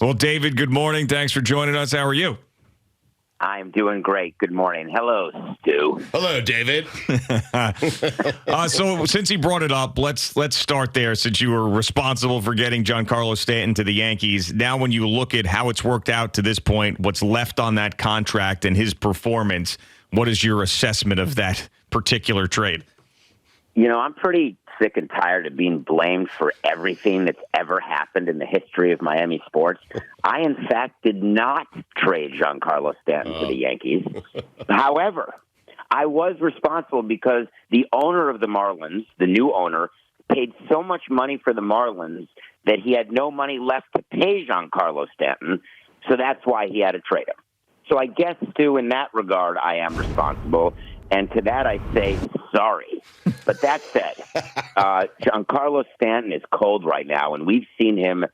Well, David, good morning. Thanks for joining us. How are you? I'm doing great. Good morning. Hello, Stu. Hello, David. So since he brought it up, let's start there since you were responsible for getting Giancarlo Stanton to the Yankees. Now when you look at how it's worked out to this point, what's left on that contract and his performance, what is your assessment of that particular trade? You know, I'm pretty sick and tired of being blamed for everything that's ever happened in the history of Miami sports. I, in fact, did not trade Giancarlo Stanton to the Yankees. However, I was responsible because the owner of the Marlins, the new owner, paid so much money for the Marlins that he had no money left to pay Giancarlo Stanton, so that's why he had to trade him. So I guess, Stu, in that regard, I am responsible. And to that, I say sorry. But that said, Giancarlo Stanton is cold right now, and we've seen him.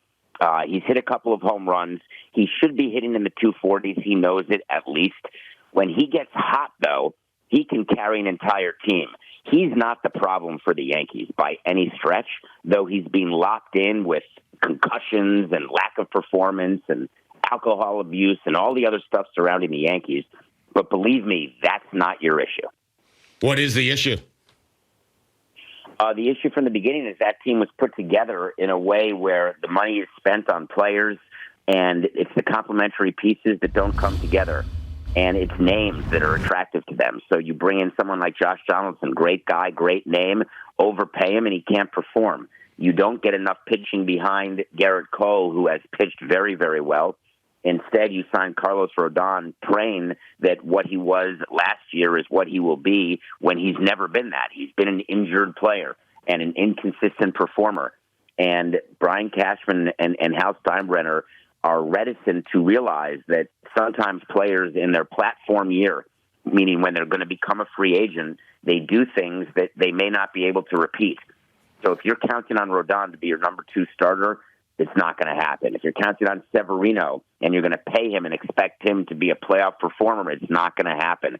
He's hit a couple of home runs. He should be hitting in the 240s. He knows it at least. When he gets hot, though, he can carry an entire team. He's not the problem for the Yankees by any stretch, though he's being locked in with concussions and lack of performance and alcohol abuse and all the other stuff surrounding the Yankees. But believe me, that's not your issue. What is the issue? The issue from the beginning is that team was put together in a way where the money is spent on players, and it's the complementary pieces that don't come together, and it's names that are attractive to them. So you bring in someone like Josh Donaldson, great guy, great name, overpay him, and he can't perform. You don't get enough pitching behind Garrett Cole, who has pitched very, very well. Instead, you sign Carlos Rodon, praying that what he was last year is what he will be when he's never been that. He's been an injured player and an inconsistent performer. And Brian Cashman and Hal Steinbrenner are reticent to realize that sometimes players in their platform year, meaning when they're going to become a free agent, they do things that they may not be able to repeat. So if you're counting on Rodon to be your number 2 starter, it's not going to happen. If you're counting on Severino and you're going to pay him and expect him to be a playoff performer, it's not going to happen.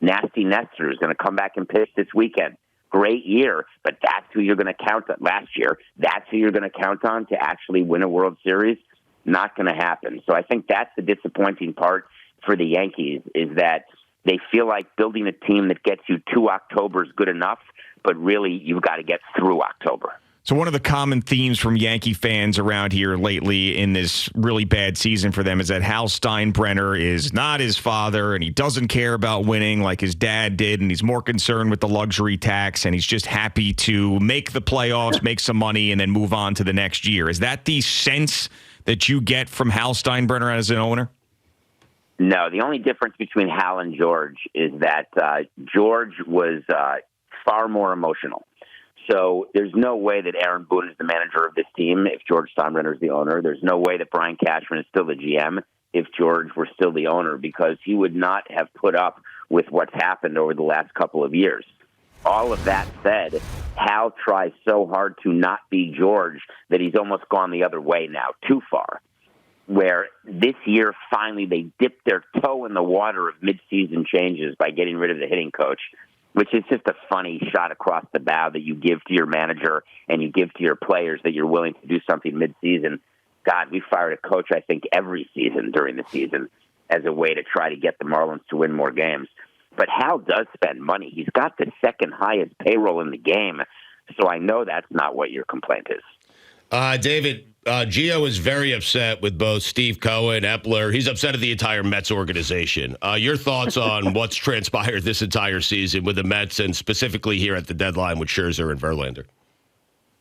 Nasty Nestor is going to come back and pitch this weekend. Great year, but that's who you're going to count on. Last year, that's who you're going to count on to actually win a World Series. Not going to happen. So I think that's the disappointing part for the Yankees is that they feel like building a team that gets you to October is good enough, but really you've got to get through October. So one of the common themes from Yankee fans around here lately in this really bad season for them is that Hal Steinbrenner is not his father and he doesn't care about winning like his dad did, and he's more concerned with the luxury tax, and he's just happy to make the playoffs, make some money, and then move on to the next year. Is that the sense that you get from Hal Steinbrenner as an owner? No, the only difference between Hal and George is that George was far more emotional. So there's no way that Aaron Boone is the manager of this team if George Steinbrenner is the owner. There's no way that Brian Cashman is still the GM if George were still the owner, because he would not have put up with what's happened over the last couple of years. All of that said, Hal tries so hard to not be George that he's almost gone the other way now, too far, where this year finally they dipped their toe in the water of midseason changes by getting rid of the hitting coach, which is just a funny shot across the bow that you give to your manager and you give to your players that you're willing to do something midseason. God, we fired a coach, I think, every season during the season as a way to try to get the Marlins to win more games. But Hal does spend money. He's got the second highest payroll in the game, so I know that's not what your complaint is. David, Gio is very upset with both Steve Cohen, Epler. He's upset at the entire Mets organization. Your thoughts on what's transpired this entire season with the Mets and specifically here at the deadline with Scherzer and Verlander?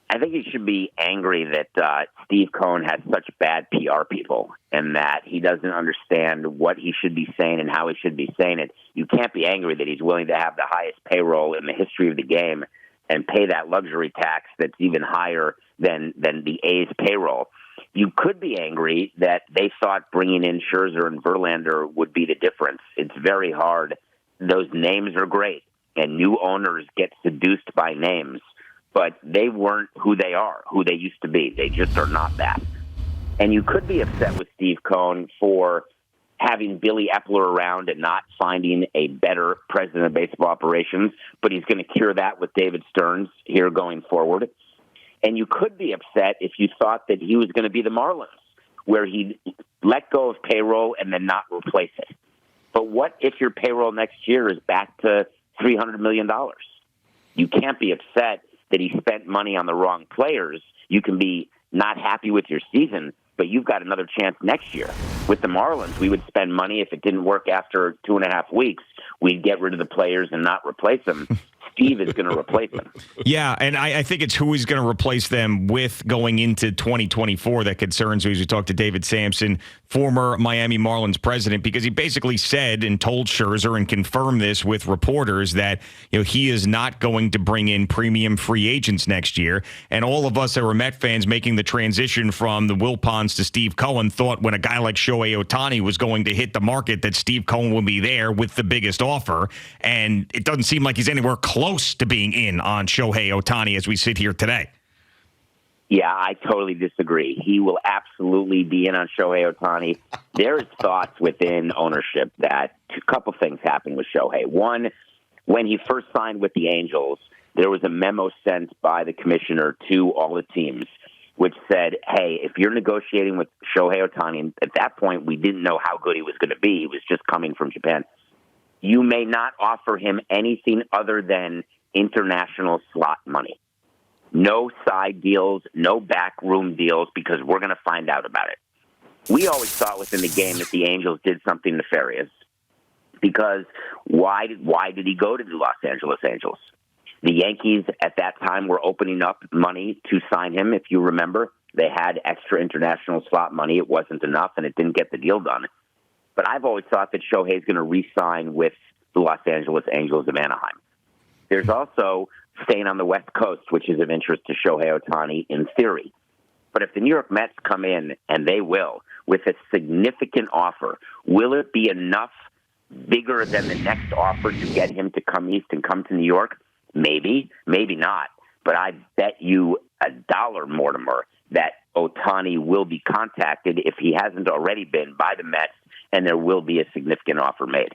I think he should be angry that Steve Cohen has such bad PR people and that he doesn't understand what he should be saying and how he should be saying it. You can't be angry that he's willing to have the highest payroll in the history of the game and pay that luxury tax that's even higher than the A's payroll. You could be angry that they thought bringing in Scherzer and Verlander would be the difference. It's very hard. Those names are great, and new owners get seduced by names, but they weren't who they are, who they used to be. They just are not that. And you could be upset with Steve Cohen for having Billy Epler around and not finding a better president of baseball operations, but he's going to cure that with David Stearns here going forward. And you could be upset if you thought that he was going to be the Marlins, where he'd let go of payroll and then not replace it. But what if your payroll next year is back to $300 million? You can't be upset that he spent money on the wrong players. You can be not happy with your season, but you've got another chance next year. With the Marlins, we would spend money. If it didn't work after 2.5 weeks, we'd get rid of the players and not replace them. Steve is going to replace them. Yeah, and I think it's who he's going to replace them with going into 2024 that concerns me as we talk to David Samson, former Miami Marlins president, because he basically said and told Scherzer and confirmed this with reporters that he is not going to bring in premium free agents next year. And all of us that were Met fans making the transition from the Wilpons to Steve Cohen thought when a guy like Shohei Ohtani was going to hit the market that Steve Cohen would be there with the biggest offer. And it doesn't seem like he's anywhere close to being in on Shohei Ohtani as we sit here today. Yeah, I totally disagree. He will absolutely be in on Shohei Ohtani. There's thoughts within ownership that a couple things happened with Shohei. One, when he first signed with the Angels, there was a memo sent by the commissioner to all the teams which said, hey, if you're negotiating with Shohei Ohtani, and at that point we didn't know how good he was going to be. He was just coming from Japan. You may not offer him anything other than international slot money. No side deals, no backroom deals, because we're going to find out about it. We always thought within the game that the Angels did something nefarious, because why did he go to the Los Angeles Angels? The Yankees at that time were opening up money to sign him, if you remember. They had extra international slot money. It wasn't enough, and it didn't get the deal done. But I've always thought that Shohei is going to re-sign with the Los Angeles Angels of Anaheim. There's also staying on the West Coast, which is of interest to Shohei Ohtani in theory. But if the New York Mets come in, and they will, with a significant offer, will it be enough bigger than the next offer to get him to come east and come to New York? Maybe, maybe not. But I bet you $1, Mortimer, that Ohtani will be contacted, if he hasn't already been, by the Mets, and there will be a significant offer made.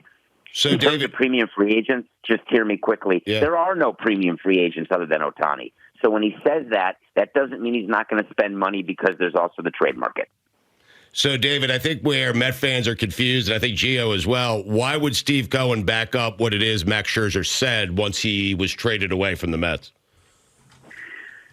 So, in terms David, of premium free agents, just hear me quickly. Yeah. There are no premium free agents other than Ohtani. So when he says that, that doesn't mean he's not going to spend money, because there's also the trade market. So, David, I think where Met fans are confused, and I think Gio as well, why would Steve Cohen back up what it is Max Scherzer said once he was traded away from the Mets?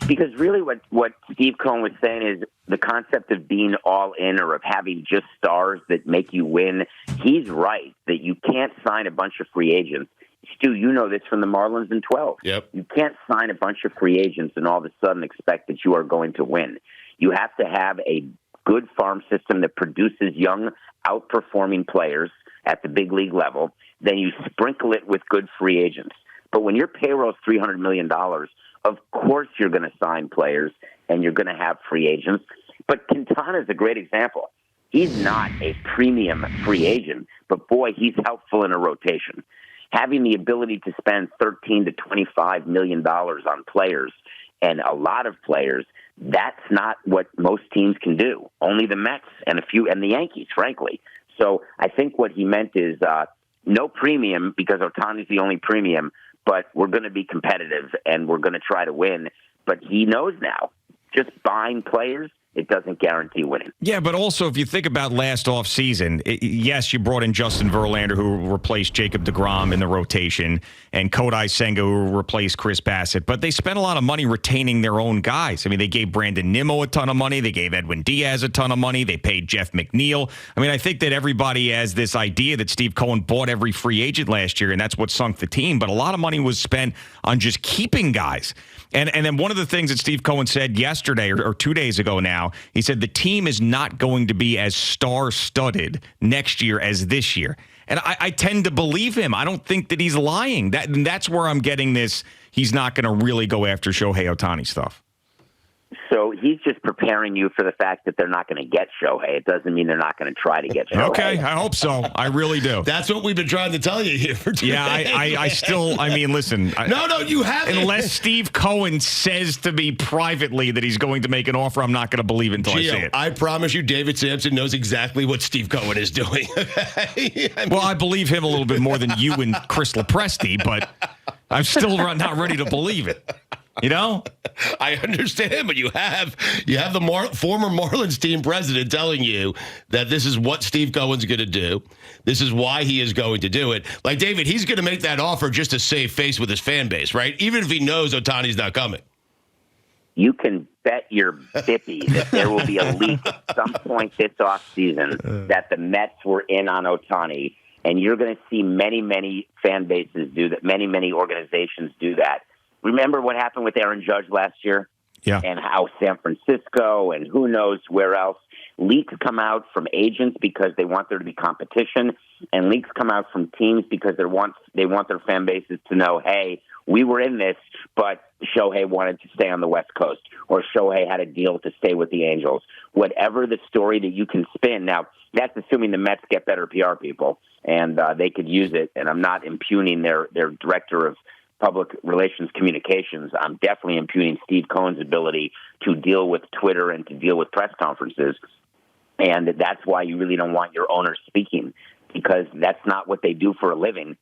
Because really what Steve Cohen was saying is the concept of being all in, or of having just stars that make you win. He's right that you can't sign a bunch of free agents. Stu, you know this from the Marlins in 12. Yep. You can't sign a bunch of free agents and all of a sudden expect that you are going to win. You have to have a good farm system that produces young, outperforming players at the big league level. Then you sprinkle it with good free agents. But when your payroll is $300 million, of course you're going to sign players and you're going to have free agents. But Quintana is a great example. He's not a premium free agent, but boy, he's helpful in a rotation. Having the ability to spend $13 to $25 million on players, and a lot of players, that's not what most teams can do. Only the Mets and the Yankees, frankly. So I think what he meant is no premium, because Ohtani's the only premium, but we're going to be competitive and we're going to try to win. But he knows now, just buying players, it doesn't guarantee winning. Yeah, but also if you think about last offseason, yes, you brought in Justin Verlander, who replaced Jacob deGrom in the rotation, and Kodai Senga, who replaced Chris Bassett. But they spent a lot of money retaining their own guys. I mean, they gave Brandon Nimmo a ton of money. They gave Edwin Diaz a ton of money. They paid Jeff McNeil. I mean, I think that everybody has this idea that Steve Cohen bought every free agent last year, and that's what sunk the team. But a lot of money was spent on just keeping guys. And then one of the things that Steve Cohen said yesterday or 2 days ago now, he said the team is not going to be as star-studded next year as this year. And I tend to believe him. I don't think that he's lying. That's where I'm getting this. He's not going to really go after Shohei Ohtani stuff. So he's just preparing you for the fact that they're not going to get Shohei. It doesn't mean they're not going to try to get Shohei. Okay, I hope so. I really do. That's what we've been trying to tell you here for 2 days. Yeah, I mean, listen. No, you haven't. Unless Steve Cohen says to me privately that he's going to make an offer, I'm not going to believe it until I see it. I promise you, David Samson knows exactly what Steve Cohen is doing. Well, I believe him a little bit more than you and Chris Lopresti, but I'm still not ready to believe it. You know? I understand, but you have the former Marlins team president telling you that this is what Steve Cohen's going to do. This is why he is going to do it. Like, David, he's going to make that offer just to save face with his fan base, right? Even if he knows Ohtani's not coming. You can bet your bippy that there will be a leak at some point this offseason that the Mets were in on Ohtani, and you're going to see many, many fan bases do that, many organizations do that. Remember what happened with Aaron Judge last year? Yeah. And how San Francisco and who knows where else. Leaks come out from agents because they want there to be competition, and leaks come out from teams because they want their fan bases to know, hey, we were in this, but Shohei wanted to stay on the West Coast, or Shohei had a deal to stay with the Angels. Whatever the story that you can spin. Now, that's assuming the Mets get better PR people, and they could use it, and I'm not impugning their director of public relations communications. I'm definitely impugning Steve Cohen's ability to deal with Twitter and to deal with press conferences. And that's why you really don't want your owner speaking, because that's not what they do for a living.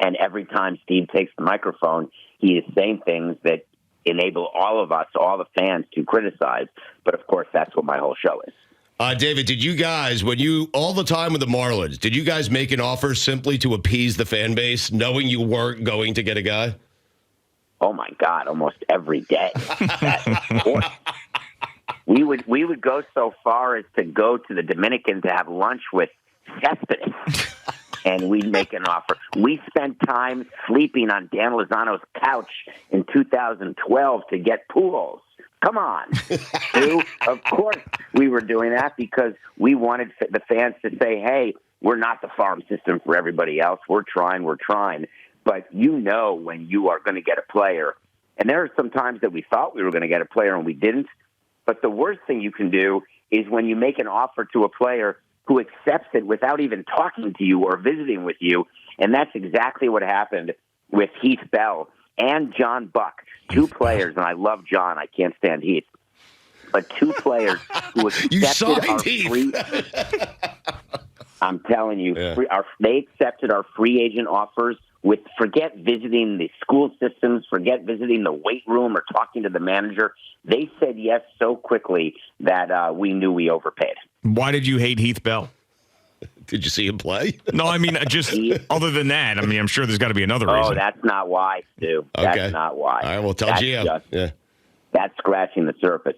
And every time Steve takes the microphone, he is saying things that enable all of us, all the fans, to criticize. But, of course, that's what my whole show is. David, did you guys, all the time with the Marlins, did you guys make an offer simply to appease the fan base, knowing you weren't going to get a guy? Oh, my God, almost every day. We would go so far as to go to the Dominican to have lunch with Cespedes, and we'd make an offer. We spent time sleeping on Dan Lozano's couch in 2012 to get Pujols. Come on. Of course we were doing that because we wanted the fans to say, hey, we're not the farm system for everybody else. We're trying. But you know when you are going to get a player. And there are some times that we thought we were going to get a player and we didn't. But the worst thing you can do is when you make an offer to a player who accepts it without even talking to you or visiting with you. And that's exactly what happened with Heath Bell and John Buck, two players, and I love John. I can't stand Heath. But two players who accepted our free... I'm telling you, they accepted our free agent offers with forget visiting the school systems, forget visiting the weight room or talking to the manager. They said yes so quickly that we knew we overpaid. Why did you hate Heath Bell? Did you see him play? No, I mean, just other than that, I mean, I'm sure there's got to be another reason. Oh, that's not why, Stu. Okay. That's not why. All right, well, tell Gio. That's scratching the surface.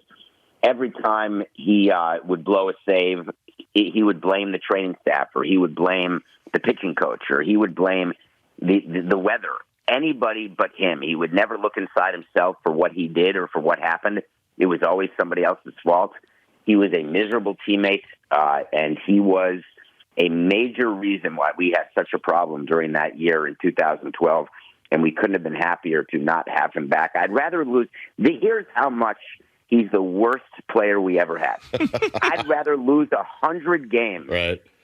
Every time he would blow a save, he would blame the training staff, or he would blame the pitching coach, or he would blame the weather. Anybody but him. He would never look inside himself for what he did or for what happened. It was always somebody else's fault. He was a miserable teammate, and he was a major reason why we had such a problem during that year in 2012, and we couldn't have been happier to not have him back. I'd rather lose. Here's how much he's the worst player we ever had. I'd rather lose 100 games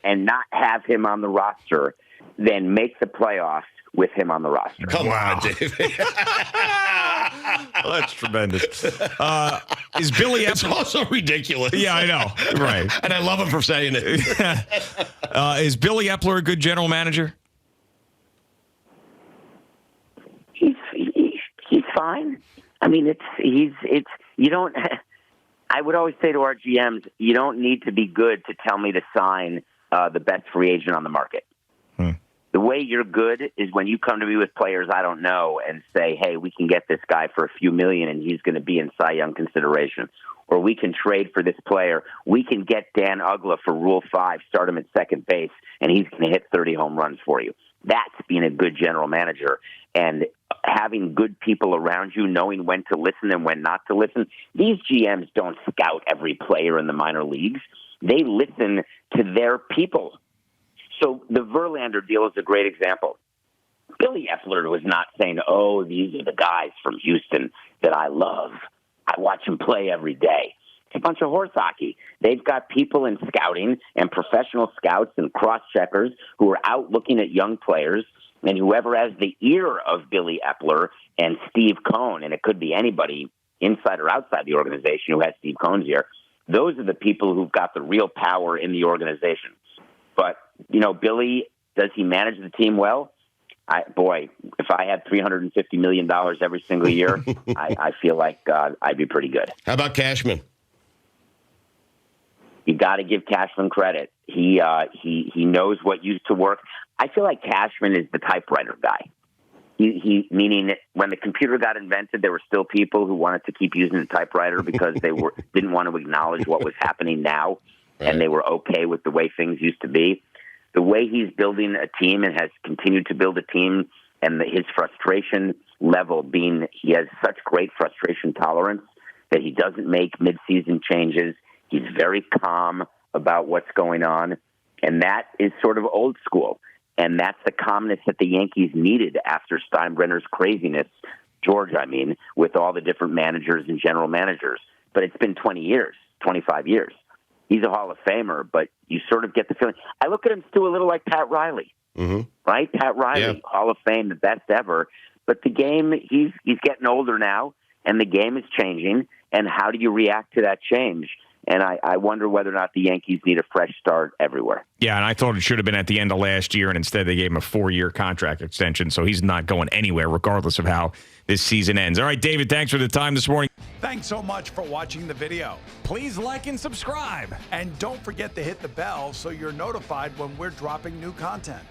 and not have him on the roster than make the playoffs with him on the roster. Come on, David. Well, that's tremendous. Is Billy Epler... It's also ridiculous. Yeah, I know. Right. And I love him for saying it. Is Billy Epler a good general manager? He's fine. I mean, it's you don't. I would always say to our GMs, you don't need to be good to tell me to sign the best free agent on the market. The way you're good is when you come to me with players I don't know and say, hey, we can get this guy for a few million and he's going to be in Cy Young consideration. Or we can trade for this player. We can get Dan Uggla for Rule 5, start him at second base, and he's going to hit 30 home runs for you. That's being a good general manager. And having good people around you, knowing when to listen and when not to listen. These GMs don't scout every player in the minor leagues. They listen to their people. So the Verlander deal is a great example. Billy Epler was not saying, oh, these are the guys from Houston that I love. I watch them play every day. It's a bunch of horse hockey. They've got people in scouting and professional scouts and cross-checkers who are out looking at young players, and whoever has the ear of Billy Epler and Steve Cohen, and it could be anybody inside or outside the organization who has Steve Cohen's ear, those are the people who've got the real power in the organization. But, you know, Billy, does he manage the team well? if I had $350 million every single year, I feel like I'd be pretty good. How about Cashman? You got to give Cashman credit. He knows what used to work. I feel like Cashman is the typewriter guy. He meaning when the computer got invented, there were still people who wanted to keep using the typewriter because they didn't want to acknowledge what was happening now, and they were okay with the way things used to be. The way he's building a team and has continued to build a team, and his frustration level being he has such great frustration tolerance that he doesn't make midseason changes. He's very calm about what's going on, and that is sort of old school. And that's the calmness that the Yankees needed after Steinbrenner's craziness, George, with all the different managers and general managers. But it's been 20 years, 25 years. He's a Hall of Famer, but you sort of get the feeling. I look at him still a little like Pat Riley, right? Pat Riley, Hall of Fame, the best ever. But the game, he's getting older now, and the game is changing. And how do you react to that change? And I wonder whether or not the Yankees need a fresh start everywhere. Yeah, and I thought it should have been at the end of last year, and instead they gave him a 4-year contract extension, so he's not going anywhere regardless of how this season ends. All right, David, thanks for the time this morning. Thanks so much for watching the video. Please like and subscribe. And don't forget to hit the bell so you're notified when we're dropping new content.